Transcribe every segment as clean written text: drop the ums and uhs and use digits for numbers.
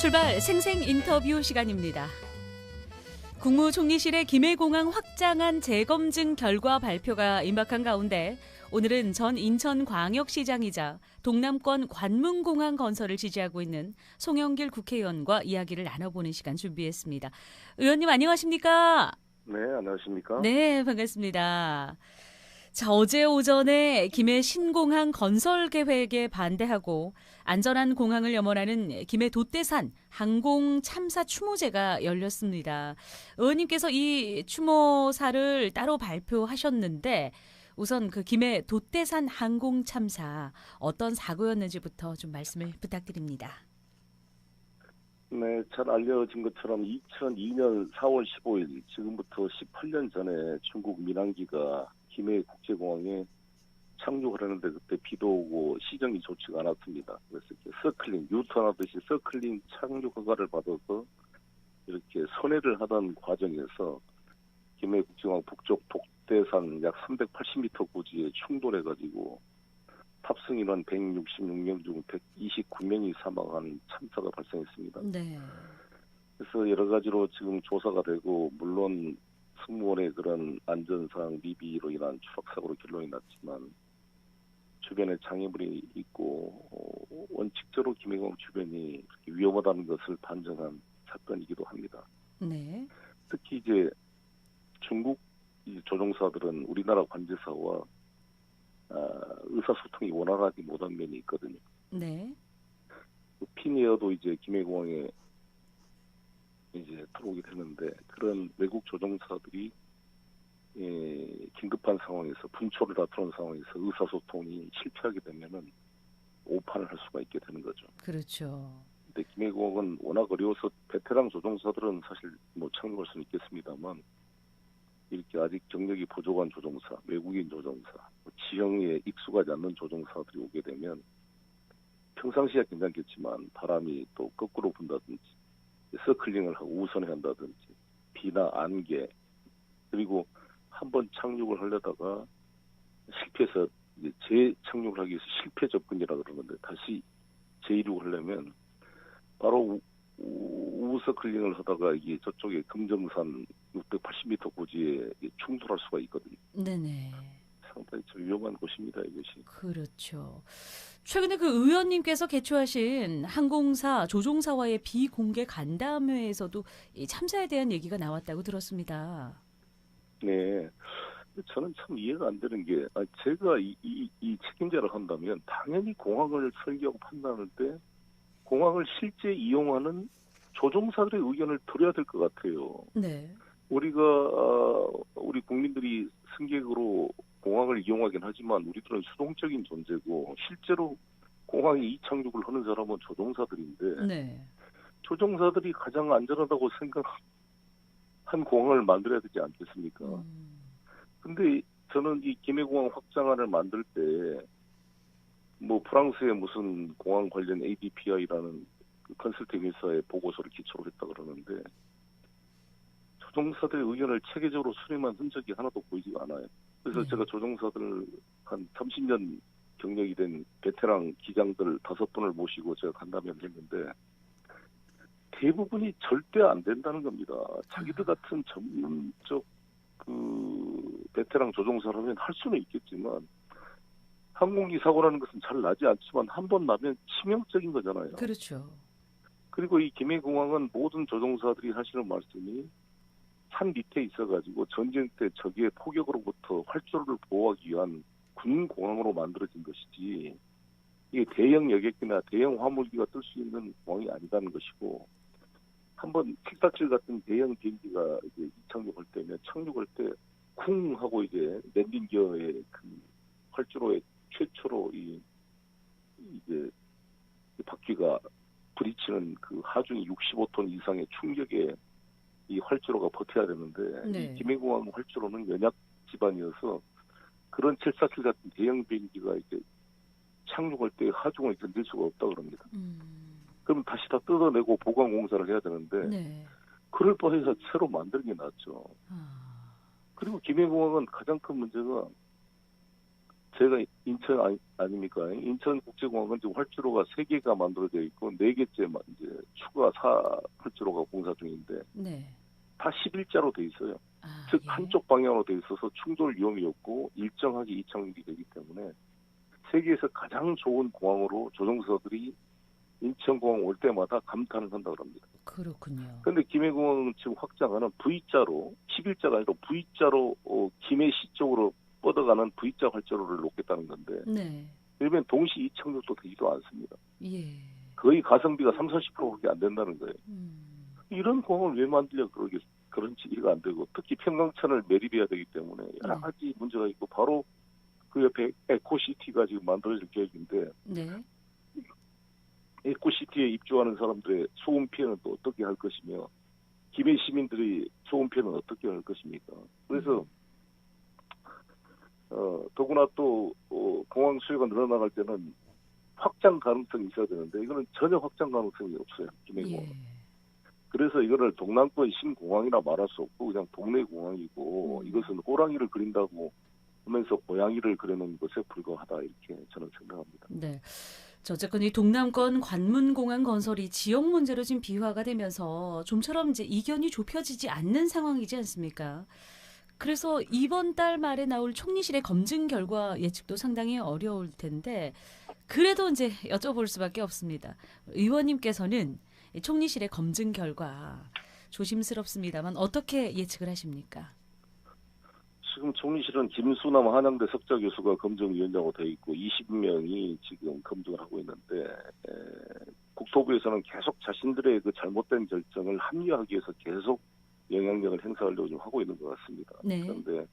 출발 생생 인터뷰 시간입니다. 국무총리실의 김해공항 확장안 재검증 결과 발표가 임박한 가운데 오늘은 전 인천광역시장이자 동남권 관문공항 건설을 지지하고 있는 송영길 국회의원과 이야기를 나눠보는 시간 준비했습니다. 의원님 안녕하십니까? 네, 안녕하십니까? 네, 반갑습니다. 자, 어제 오전에 김해 신공항 건설 계획에 반대하고 안전한 공항을 염원하는 김해 돛대산 항공 참사 추모제가 열렸습니다. 의원님께서 이 추모사를 따로 발표하셨는데 우선 그 김해 돛대산 항공 참사 어떤 사고였는지부터 좀 말씀을 부탁드립니다. 네, 잘 알려진 것처럼 2002년 4월 15일, 지금부터 18년 전에 중국 민항기가 김해 국제공항에 착륙을 하는데 그때 비도 오고 시정이 좋지가 않았습니다. 그래서 이렇게 서클링, 유턴하듯이 서클링 착륙 허가를 받아서 이렇게 선회를 하던 과정에서 김해 국제공항 북쪽 돛대산 약 380m 고지에 충돌해가지고 탑승 인원 166명 중 129명이 사망한 참사가 발생했습니다. 네. 그래서 여러 가지로 지금 조사가 되고 물론 승무원의 그런 안전상 미비로 인한 추락사고로 결론이 났지만 주변에 장애물이 있고 원칙적으로 김해공항 주변이 위험하다는 것을 반증한 사건이기도 합니다. 네. 특히 이제 중국 조종사들은 우리나라 관제사와 의사소통이 원활하지 못한 면이 있거든요. 네. 피니어도 이제 김해공항에 이제 들어오게 되는데 그런 외국 조종사들이 긴급한 상황에서 분초를 다투는 상황에서 의사소통이 실패하게 되면은 오판을 할 수가 있게 되는 거죠. 그렇죠. 근데 김해공항은 워낙 어려워서 베테랑 조종사들은 사실 뭐 착륙할 수는 있겠습니다만 이렇게 아직 경력이 부족한 조종사, 외국인 조종사, 지형에 익숙하지 않는 조종사들이 오게 되면 평상시야 괜찮겠지만 바람이 또 거꾸로 분다든지 서클링을 하고 우선해 한다든지 비나 안개 그리고 한번 착륙을 하려다가 실패해서 이제 재착륙을 하기 위해서 실패 접근이라 그러는데 다시 재이륙을 하려면 바로 우서클링을 하다가 이게 저쪽에 금정산 680m 고지에 충돌할 수가 있거든요. 네네. 상당히 좀 위험한 곳입니다, 이것이. 그렇죠. 최근에 그 의원님께서 개최하신 항공사 조종사와의 비공개 간담회에서도 이 참사에 대한 얘기가 나왔다고 들었습니다. 네. 저는 참 이해가 안 되는 게, 제가 이 책임자를 한다면 당연히 공항을 설계하고 판단할 때 공항을 실제 이용하는 조종사들의 의견을 들어야 될 것 같아요. 네. 우리가 우리 국민들이 승객으로 공항을 이용하긴 하지만 우리들은 수동적인 존재고 실제로 공항에 이착륙을 하는 사람은 조종사들인데 네. 조종사들이 가장 안전하다고 생각한 공항을 만들어야 되지 않겠습니까? 근데 저는 이 김해공항 확장안을 만들 때 뭐 프랑스의 무슨 공항 관련 ADPI라는 컨설팅 회사의 보고서를 기초로 했다 그러는데 조종사들의 의견을 체계적으로 수렴한 흔적이 하나도 보이지가 않아요. 그래서 제가 조종사들 한 30년 경력이 된 베테랑 기장들 5분을 모시고 제가 간담회를 했는데 대부분이 절대 안 된다는 겁니다. 자기들 같은 전문적 그 베테랑 조종사라면 할 수는 있겠지만 항공기 사고라는 것은 잘 나지 않지만 한 번 나면 치명적인 거잖아요. 그렇죠. 그리고 이 김해공항은 모든 조종사들이 하시는 말씀이 산 밑에 있어가지고 전쟁 때 적의 포격으로부터 활주로를 보호하기 위한 군 공항으로 만들어진 것이지 이게 대형 여객기나 대형 화물기가 뜰 수 있는 공항이 아니라는 것이고 한번 킥다칠 같은 대형 비행기가 이제 이착륙할 때면 착륙할 때 쿵 하고 이제 랜딩 기어의 그 활주로에 최초로 이제 바퀴가 부딪히는 그 하중이 65톤 이상의 충격에 이 활주로가 버텨야 되는데 네. 이 김해공항 활주로는 연약 지반이어서 그런 747 같은 대형 비행기가 이제 착륙할 때 하중을 견딜 수가 없다 그럽니다. 그럼 다시 다 뜯어내고 보강 공사를 해야 되는데 네. 그럴 바에서 새로 만드는 게 낫죠. 그리고 김해공항은 가장 큰 문제가 제가 인천 아닙니까? 인천국제공항은 지금 활주로가 3개가 만들어져 있고 4개째 이제 추가 활주로가 공사 중인데 네. 다 11자로 돼 있어요. 아, 즉 예. 한쪽 방향으로 돼 있어서 충돌 위험이 없고 일정하게 이착륙이 되기 때문에 세계에서 가장 좋은 공항으로 조종사들이 인천공항 올 때마다 감탄을 한다고 합니다. 그렇군요. 그런데 김해공항은 지금 확장하는 V자로 11자가 아니라 V자로 김해시 쪽으로 뻗어가는 V자 활주로를 놓겠다는 건데 네. 일면 동시 이착륙도 되지도 않습니다. 예. 거의 가성비가 30~40%밖에 안 된다는 거예요. 이런 공항을 왜 만들려 그런지 이해가 안 되고 특히 평강천을 매립해야 되기 때문에 여러 네. 가지 문제가 있고 바로 그 옆에 에코시티가 지금 만들어질 계획인데 네. 에코시티에 입주하는 사람들의 소음 피해는 또 어떻게 할 것이며 김해 시민들이 소음 피해는 어떻게 할 것입니까? 그래서 더구나 또 공항 수요가 늘어나갈 때는 확장 가능성이 있어야 되는데 이거는 전혀 확장 가능성이 없어요. 김해공항은. 예. 그래서 이거를 동남권 신공항이라 말할 수 없고 그냥 동네 공항이고 이것은 호랑이를 그린다고 하면서 고양이를 그려놓은 것에 불과하다 이렇게 저는 생각합니다. 네. 어쨌건 이 동남권 관문공항 건설이 지역 문제로 지금 비화가 되면서 좀처럼 이제 이견이 좁혀지지 않는 상황이지 않습니까? 그래서 이번 달 말에 나올 총리실의 검증 결과 예측도 상당히 어려울 텐데 그래도 이제 여쭤볼 수밖에 없습니다. 의원님께서는 이 총리실의 검증 결과 조심스럽습니다만 어떻게 예측을 하십니까? 지금 총리실은 김수남 한양대 석좌 교수가 검증위원장으로 되어 있고 20명이 지금 검증을 하고 있는데 국토부에서는 계속 자신들의 그 잘못된 결정을 합리화하기 위해서 계속 영향력을 행사하려고 좀 하고 있는 것 같습니다. 네. 그런데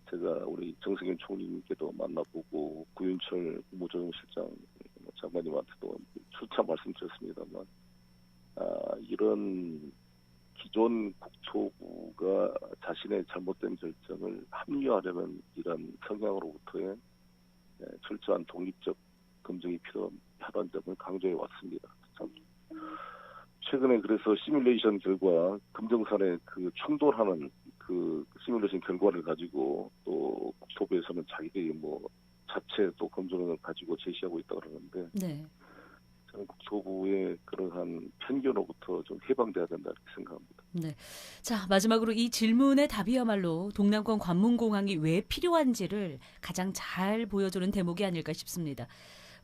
제가 우리 정세균 총리님께도 만나보고 구윤철 국무조정실장 장관님한테도 수차 말씀드렸습니다만 이런 기존 국토부가 자신의 잘못된 결정을 합리화하려는 이런 성향으로부터의 철저한 독립적 검증이 필요하다는 점을 강조해 왔습니다. 참 최근에 그래서 시뮬레이션 결과 금정산에 그 충돌하는 그 시뮬레이션 결과를 가지고 또 국토부에서는 자기들이 뭐 자체 또 검증을 가지고 제시하고 있다 그러는데 네. 저는 국토부의 그러한 편견으로부터 좀 해방돼야 된다 이렇게 생각합니다. 네. 자, 마지막으로 이 질문의 답이야말로 동남권 관문공항이 왜 필요한지를 가장 잘 보여주는 대목이 아닐까 싶습니다.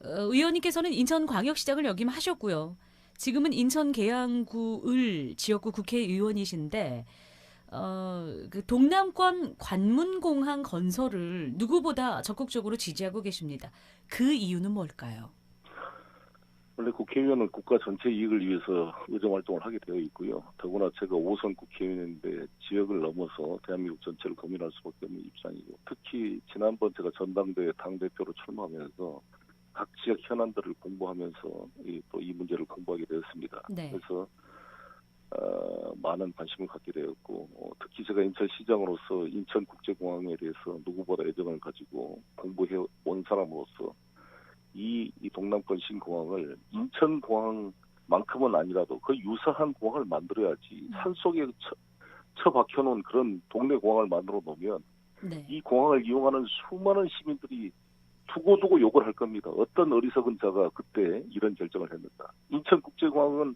의원님께서는 인천광역시장을 역임하셨고요. 지금은 인천 계양구 지역구 국회의원이신데 그 동남권 관문공항 건설을 누구보다 적극적으로 지지하고 계십니다. 그 이유는 뭘까요? 원래 국회의원은 국가 전체 이익을 위해서 의정활동을 하게 되어 있고요. 더구나 제가 5선 국회의원인데 지역을 넘어서 대한민국 전체를 고민할 수밖에 없는 입장이고 특히 지난번 제가 전당대회 당대표로 출마하면서 각 지역 현안들을 공부하면서 또 이 문제를 공부하게 되었습니다. 네. 그래서 많은 관심을 갖게 되었고 특히 제가 인천시장으로서 인천국제공항에 대해서 누구보다 애정을 가지고 공부해 온 사람으로서 이 동남권 신공항을 인천공항만큼은 아니라도 그 유사한 공항을 만들어야지 산속에 처박혀놓은 그런 동네 공항을 만들어 놓으면 네. 이 공항을 이용하는 수많은 시민들이 두고두고 욕을 할 겁니다. 어떤 어리석은 자가 그때 이런 결정을 했는가. 인천국제공항은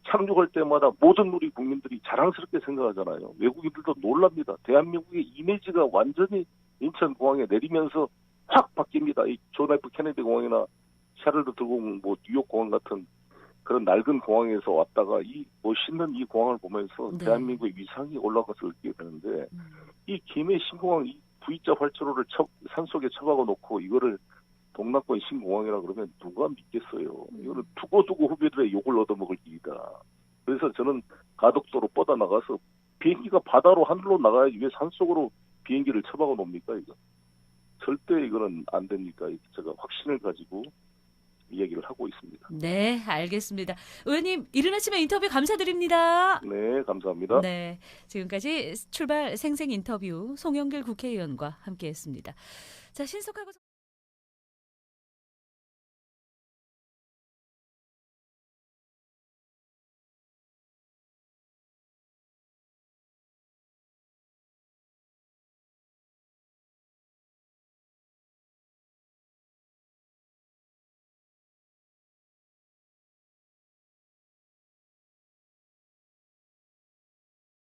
착륙할 때마다 모든 우리 국민들이 자랑스럽게 생각하잖아요. 외국인들도 놀랍니다. 대한민국의 이미지가 완전히 인천공항에 내리면서 확 바뀝니다. 이 존 F 케네디 공항이나 샤를드 드공 뭐 뉴욕 공항 같은 그런 낡은 공항에서 왔다가 이 멋있는 이 공항을 보면서 네. 대한민국의 위상이 올라가서 느끼게 되는데 이 김해 신공항 이 V자 활주로를 산속에 처박아 놓고 이거를 동남권 신공항이라 그러면 누가 믿겠어요. 이거는 두고두고 후배들의 욕을 얻어먹을 일이다. 그래서 저는 가덕도로 뻗어나가서 비행기가 바다로 하늘로 나가야지 왜 산속으로 비행기를 처박아 놓습니까? 이거 절대 이거는 안 되니까 제가 확신을 가지고 이야기를 하고 있습니다. 네, 알겠습니다. 의원님, 이른 아침에 인터뷰 감사드립니다. 네, 감사합니다. 네, 지금까지 출발 생생 인터뷰 송영길 국회의원과 함께했습니다. 자, 신속하고